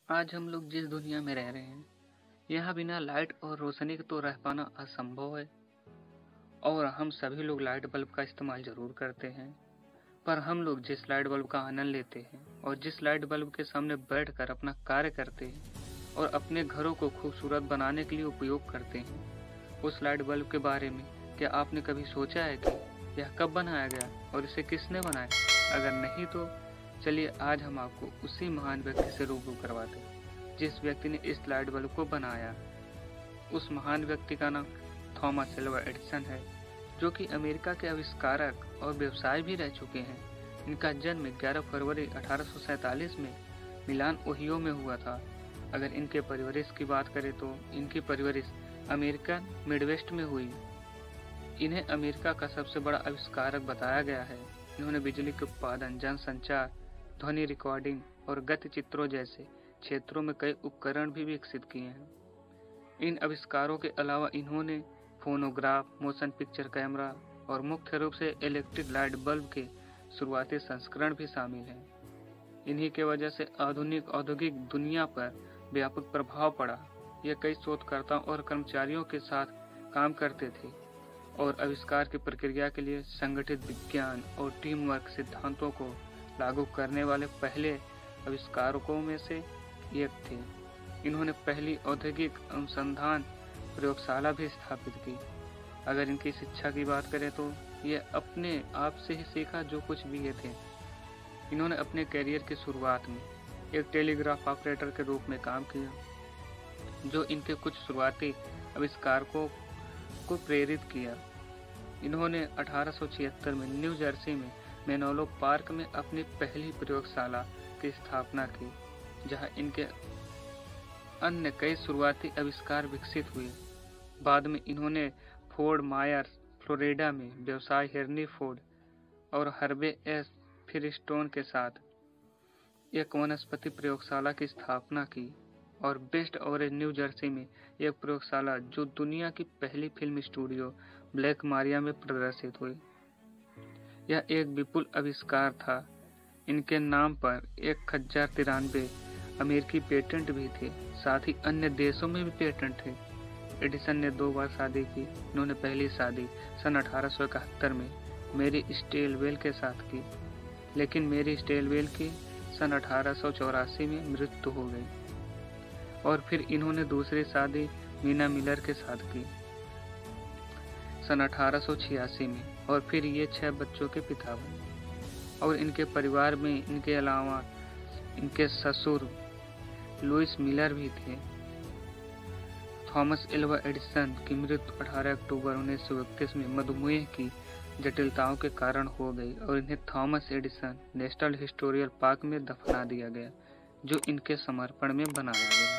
आज हम लोग जिस दुनिया में रह रहे हैं, यहाँ बिना लाइट और रोशनी के तो रह पाना असंभव है। और हम सभी लोग लाइट बल्ब का इस्तेमाल जरूर करते हैं, पर हम लोग जिस लाइट बल्ब का आनंद लेते हैं और जिस लाइट बल्ब के सामने बैठकर अपना कार्य करते हैं और अपने घरों को खूबसूरत बनाने के लिए उपयोग करते हैं, उस लाइट बल्ब के बारे में क्या आपने कभी सोचा है कि यह कब बनाया गया और इसे किसने बनाया? अगर नहीं तो चलिए आज हम आपको उसी महान व्यक्ति से रूबरू करवाते हैं जिस व्यक्ति ने इस लाइट बल्ब को बनाया। उस महान व्यक्ति का नाम थॉमस एल्वा एडिसन है, जो कि अमेरिका के आविष्कारक और व्यवसाय भी रह चुके हैं। इनका जन्म 11 फरवरी 1847 में मिलान ओहियो में हुआ था। अगर इनके परवरिश की बात करें तो इनकी परवरिश अमेरिकन मिडवेस्ट में हुई। इन्हें अमेरिका का सबसे बड़ा आविष्कारक बताया गया है। इन्होंने बिजली के उत्पादन, जनसंचार, ध्वनि रिकॉर्डिंग और गति चित्रों जैसे क्षेत्रों में कई उपकरण भी विकसित किए हैं। इन आविष्कारों के अलावा इन्होंने फोनोग्राफ, मोशन पिक्चर कैमरा और मुख्य रूप से इलेक्ट्रिक लाइट बल्ब के शुरुआती संस्करण भी शामिल हैं। इन्हीं के वजह से आधुनिक औद्योगिक दुनिया पर व्यापक प्रभाव पड़ा। ये कई शोधकर्ताओं और कर्मचारियों के साथ काम करते थे और आविष्कार की प्रक्रिया के लिए संगठित विज्ञान और टीम वर्क सिद्धांतों को लागू करने वाले पहले आविष्कारकों में से एक थे। इन्होंने पहली औद्योगिक अनुसंधान प्रयोगशाला भी स्थापित की। अगर इनकी शिक्षा की बात करें तो ये अपने आप से ही सीखा जो कुछ भी ये थे। इन्होंने अपने करियर की शुरुआत में एक टेलीग्राफ ऑपरेटर के रूप में काम किया, जो इनके कुछ शुरुआती आविष्कारकों को प्रेरित किया। इन्होंने 1876 में न्यू जर्सी में मेनोलो पार्क में अपनी पहली प्रयोगशाला की स्थापना की, जहां इनके अन्य कई शुरुआती आविष्कार विकसित हुए। बाद में इन्होंने फोर्ड मायर फ्लोरिडा में व्यवसाय हेनरी फोर्ड और हर्वे एस फिरस्टोन के साथ एक वनस्पति प्रयोगशाला की स्थापना की और बेस्ट ऑरेंज न्यू जर्सी में एक प्रयोगशाला जो दुनिया की पहली फिल्म स्टूडियो ब्लैक मारिया में प्रदर्शित हुई। यह एक विपुल आविष्कार था। इनके नाम पर 1093 अमेरिकी पेटेंट भी थे, साथ ही अन्य देशों में भी पेटेंट थे। एडिसन ने 2 बार शादी की। इन्होंने पहली शादी सन 1871 में मेरी स्टेलवेल के साथ की, लेकिन मेरी स्टेलवेल की सन 1884 में मृत्यु हो गई। और फिर इन्होंने दूसरी शादी मीना मिलर के साथ की सन 1886 में, और फिर ये 6 बच्चों के पिता बने। और इनके परिवार में इनके अलावा इनके ससुर लुइस मिलर भी थे। थॉमस एल्वा एडिसन की मृत्यु 18 अक्टूबर 1931 में मधुमेह की जटिलताओं के कारण हो गई और इन्हें Thomas Edison national historical park में दफना दिया गया, जो इनके समर्पण में बनाया गया।